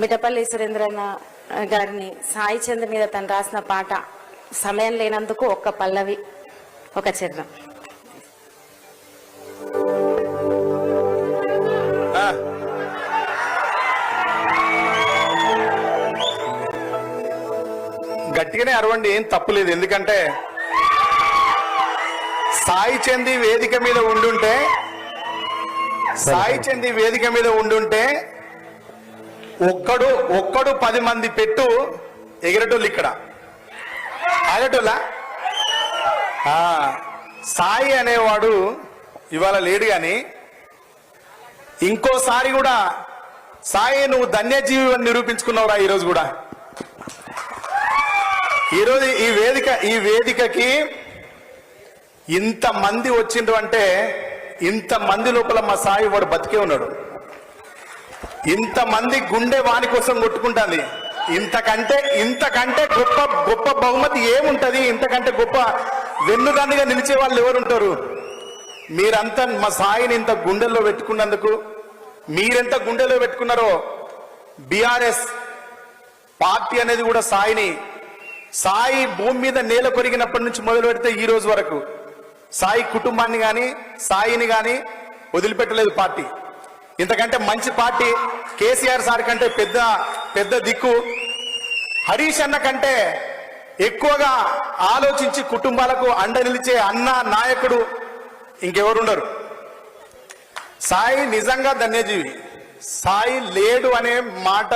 మిఠపల్లి సురేంద్రన్న గారిని సాయి చంద్ మీద తను రాసిన పాట సమయం లేనందుకు ఒక్క పల్లవి ఒక చరణం. గట్టిగానే అరవండి, ఏం తప్పులేదు. ఎందుకంటే సాయి చంద్ వేదిక మీద ఉండుంటే ఒక్కడు 10 మంది పెట్టు ఎగిరటోళ్ళు ఇక్కడ ఆగటోళ్ళ. సాయి అనేవాడు ఇవాళ లేడు, కానీ ఇంకోసారి కూడా సాయి నువ్వు ధన్యజీవి అని నిరూపించుకున్నావురా. ఈరోజు కూడా ఈరోజు ఈ వేదికకి ఇంతమంది వచ్చిండ్రు అంటే ఇంతమంది లోపల మా సాయి వాడు బతికే ఉన్నాడు. ఇంతమంది గుండె వాని కోసం కొట్టుకుంటుంది. ఇంతకంటే గొప్ప బహుమతి ఏముంటది? ఇంతకంటే గొప్ప వెన్నుదన్నుగా నిలిచే వాళ్ళు ఎవరుంటారు? మీరంతా మా సాయిని ఇంత గుండెల్లో పెట్టుకున్నందుకు, మీరెంత గుండెలో పెట్టుకున్నారో, బీఆర్ఎస్ పార్టీ అనేది కూడా సాయి భూమి మీద నేల కొరిగినప్పటి నుంచి మొదలు పెడితే ఈ రోజు వరకు సాయి కుటుంబాన్ని కానీ సాయిని కానీ వదిలిపెట్టలేదు పార్టీ. ఇంతకంటే మంచి పార్టీ కేసీఆర్ సార్ కంటే పెద్ద దిక్కు, హరీష్ అన్న కంటే ఎక్కువగా ఆలోచించి కుటుంబాలకు అండ నిలిచే అన్న నాయకుడు ఇంకెవరుండరు. సాయి నిజంగా ధన్యజీవి. సాయి లేడు అనే మాట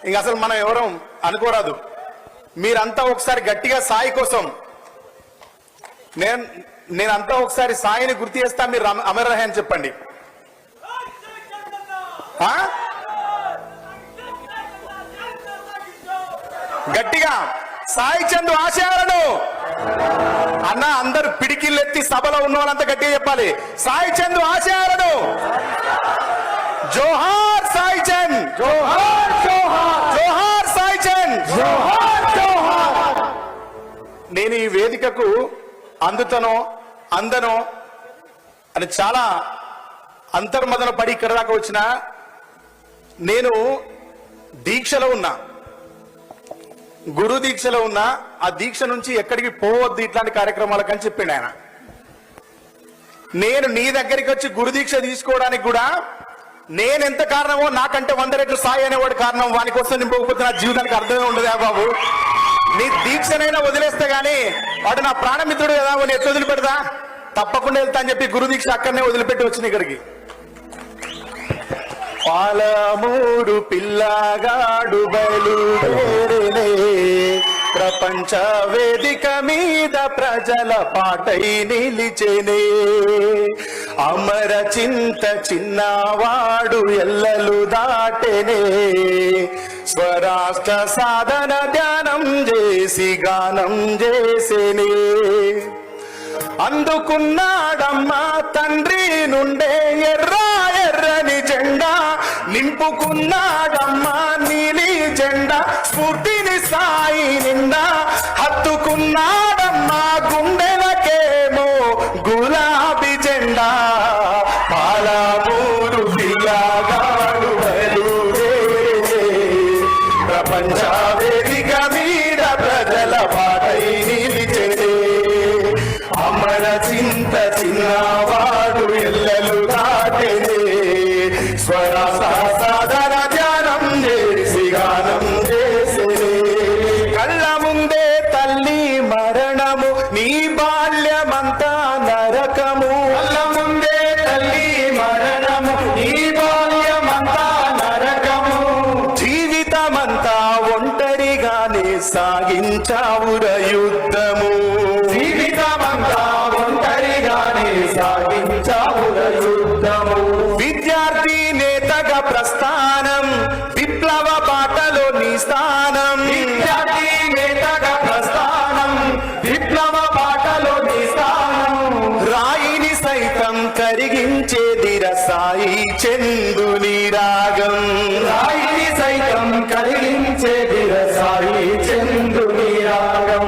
ఇంక అసలు మనం ఎవరం అనుకోరాదు. మీరంతా ఒకసారి గట్టిగా సాయి కోసం నేనంతా ఒకసారి సాయిని గుర్తు చేస్తా, మీరు అమర రహే అని చెప్పండి. గట్టిగా సాయి చంద్ ఆశయాలను అన్న అందరు పిడికిళ్ళెత్తి సభలో ఉన్న వాళ్ళంతా గట్టిగా చెప్పాలి. సాయి చంద్ ఆశయాలను. జోహార్ సాయి చంద్, జోహార్ జోహార్ జోహార్ సాయి చంద్, జోహార్ జోహార్. నేను ఈ వేదికకు అందనో అని చాలా అంతర్మదన పడి ఇక్కడ దాకా వచ్చిన, నేను దీక్షలో ఉన్నా, గురు దీక్షలో ఉన్నా. ఆ దీక్ష నుంచి ఎక్కడికి పోవద్దు ఇట్లాంటి కార్యక్రమాలకు అని చెప్పిండు ఆయన. నేను నీ దగ్గరికి వచ్చి గురు దీక్ష తీసుకోవడానికి కూడా నేనెంత కారణమో నాకంటే 100 రెట్లు సాయి అనేవాడు కారణం. వాని కోసం నేను పోకపోతే నా జీవితానికి అర్థమే ఉండదు బాబు. నీ దీక్షనైనా వదిలేస్తే గానీ వాడు నా ప్రాణమిత్రుడు కదా, వాడిని ఎట్లా వదిలిపెడతా? తప్పకుండా వెళ్తా అని చెప్పి గురు దీక్ష అక్కడనే వదిలిపెట్టి వచ్చిన ఇక్కడికి. పాలమూరు పిల్లగాడు బయలుదేరనే, ప్రపంచ వేదిక మీద ప్రజల పాటై నిలిచెనే. అమర చింత చిన్నవాడు ఎల్లలు దాటెనే, స్వరాష్ట్ర సాధన ధ్యానం చేసి గానం చేసేనే. అందుకున్నాడమ్మా తండ్రి నుండే ఎర్రని జెండా, నింపుకున్నాడమ్మా నీలి జెండా స్ఫూర్తిని సాయి నిండా. హత్తుకున్నాడమ్మా గుండెలకేమో గులాబీ జెండా. పాలమూరు పిల్లగాడు బయలుదేరే, ప్రపంచ వేదిక మీద ప్రజల పాటై నిలిచెనే. అమర చింత చిన్నవాడు ఎల్లలు దాటెనే, స్వరాస సాధన ధ్యానం చేసి గానం చేసేనే. కళ్ళ ముందే తల్లి మరణము, నీ బాల్యమంతా నరకము. కళ్ళ ముందే తల్లి మరణము, నీ బాల్యమంతా నరకము. జీవితమంతా ఒంటరిగానే సాగించావుర యుద్ధము. జీవితమంతా ఒంటరిగానే సాగించావుర యుద్ధము. విద్యార్థి నేతగా ప్రస్థానం, విప్లవ బాటలో నీ స్థానం. విద్యార్థి నేతగా ప్రస్థానం, విప్లవ బాటలో నీ స్థానం. రాయిని సైతం కరిగించేదిర సాయి చందుని రాగం. రాయిని సైతం కరిగించేదిర సాయి చందుని రాగం.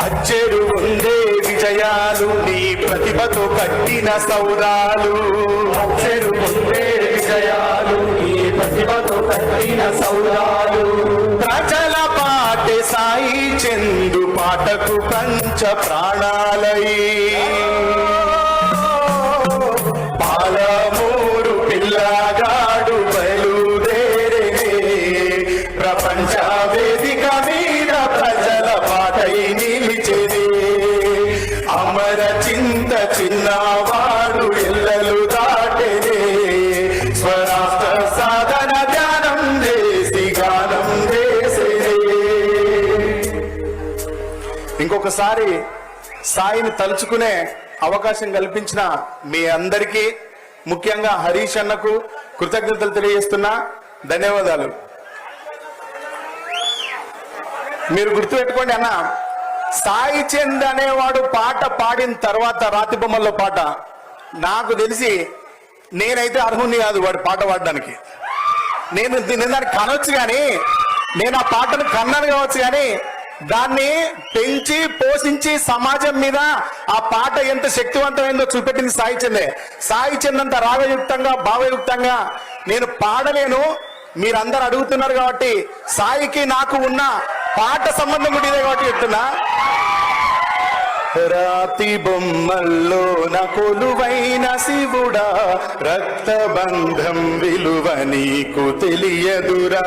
అచ్చెరు ఉండే విజయాలు నీ ప్రతిభతో కట్టిన సౌరాలు. అచ్చెరు ఉండే విజయాలు నీ ప్రతిభతో కట్టిన సౌరాలు ప్రజల పాటే సాయి చందు పాటకు పంచ ప్రాణాలై పాలమూరు పిల్లగాడు బయలుదేరే ప్రపంచ వేదిక మీద ప్రజల పాటై నిలిచేది అమర చింత చిన్నవాడు ఎల్లలు దాటేనే స్వరాష్ట్ర సాధన ధ్యానం చేసి గానం చేసేది. ఇంకొకసారి సాయిని తలుచుకునే అవకాశం కల్పించిన మీ అందరికీ ముఖ్యంగా హరీష్ అన్నకు కృతజ్ఞతలు తెలియజేస్తున్నా. ధన్యవాదాలు. మీరు గుర్తుపెట్టుకోండి అన్న, సాయి చంద్ అనేవాడు పాట పాడిన తర్వాత రాతి బొమ్మల్లో పాట నాకు తెలిసి నేనైతే అర్హుని కాదు వాడు పాట పాడడానికి. నేను దాన్ని కనొచ్చు కానీ, నేను ఆ పాటను కన్నాను కావచ్చు కానీ దాన్ని పెంచి పోషించి సమాజం మీద ఆ పాట ఎంత శక్తివంతమైందో చూపెట్టింది సాయి చందే. సాయి చంద్ అంత రాగయుక్తంగా భావయుక్తంగా నేను పాడలేను. మీరందరూ అడుగుతున్నారు కాబట్టి సాయికి నాకు ఉన్న పాట సంబంధం కూడా ఇదే కాబట్టి చెప్తున్నా. రాతి బొమ్మల్లో కొలువైన శివుడా రక్తబంధం విలువ నీకు తెలియదురా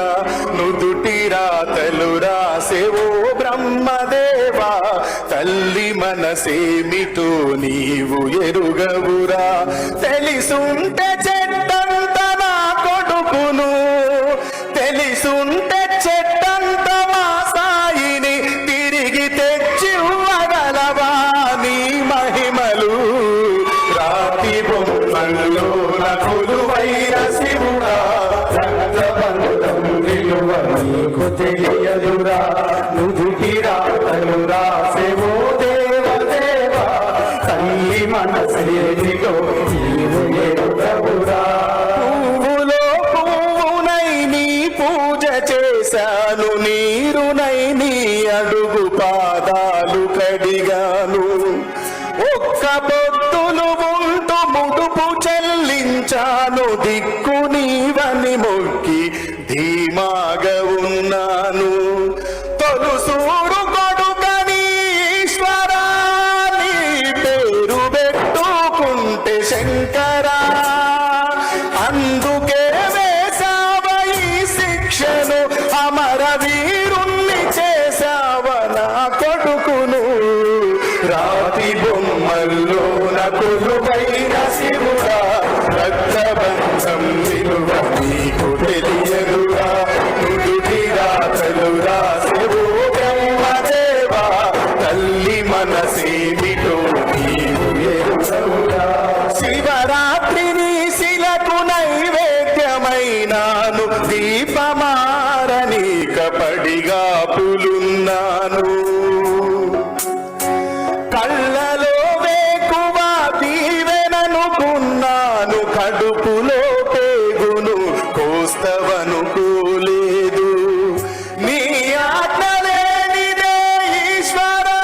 నుదుటి రాతలు రాసేవో బ్రహ్మదేవా తల్లి మనసేమిటో నీవు ఎరుగవురా తెలిసుంటే చెట్టంత నా కొడుకును తెలిసుంటే చెట్టంత మా సాయిని తిరిగి తెచ్చి మహిమలు రాతి బొమ్మల్లో కొలువైన శివుడా రక్తబంధం విలువ నీకు తెలియదురా నుదుటి రాతలు రాసేవో దేవదేవా తల్లి మనసేమిటో నీవు ఎరుగవురా పువ్వులో పువ్వునై నీ పూజ చేశాను నీరునై నీ అడుగు పాదాలు కడిగాను ఒక్క పొత్తులు ఉంటూ ముడుపు చెల్లించాను దిక్కు నీవని మొక్కి ధీమాగా ఉన్నాను తొలుసూరు కొడుకని ఈశ్వరా నీ పేరు పెట్టుకుంటే శంకరా అందుకే వేసావ ఈ శిక్షను అమర వీరుణ్ణి చేసావ నా కొడుకును రాతి బొమ్మల్లో కొలువైన శివుడా రక్తబంధం విలువ నీకు తెలియదురా నుదుటి రాతలు రాసేవో బ్రహ్మదేవా తల్లి మనసేమిటో నీవు ఎరుగవురా శివరాత్రిని శిలకు నైవేద్యమైనాను దీపమారనీక పడిగా పులున్నాను కళ్ళలో వేకువ దీవెననుకున్నాను కడుపులో పేగును కోస్తవనుకోలేదు నీ ఆజ్ఞ లేనిదే ఈశ్వరా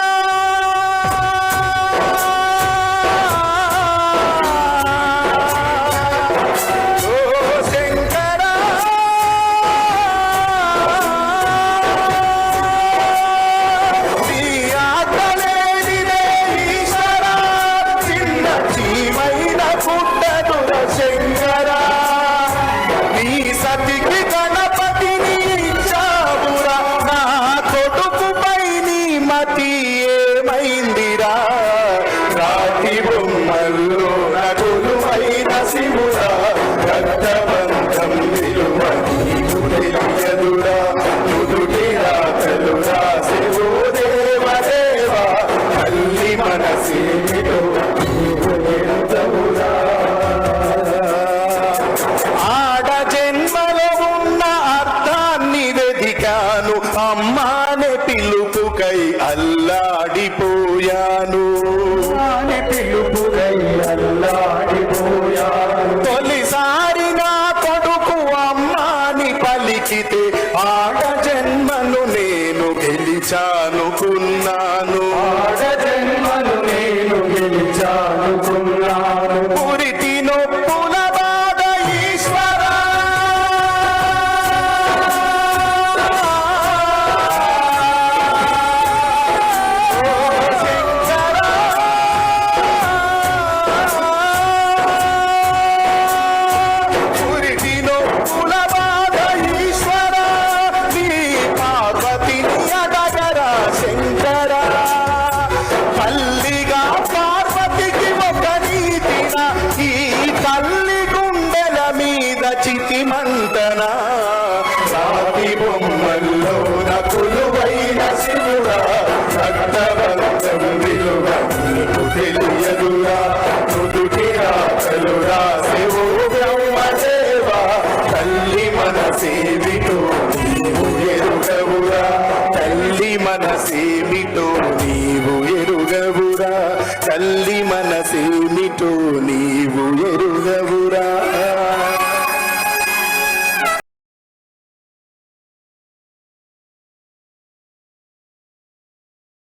తల్లి మనసేమిటో నీ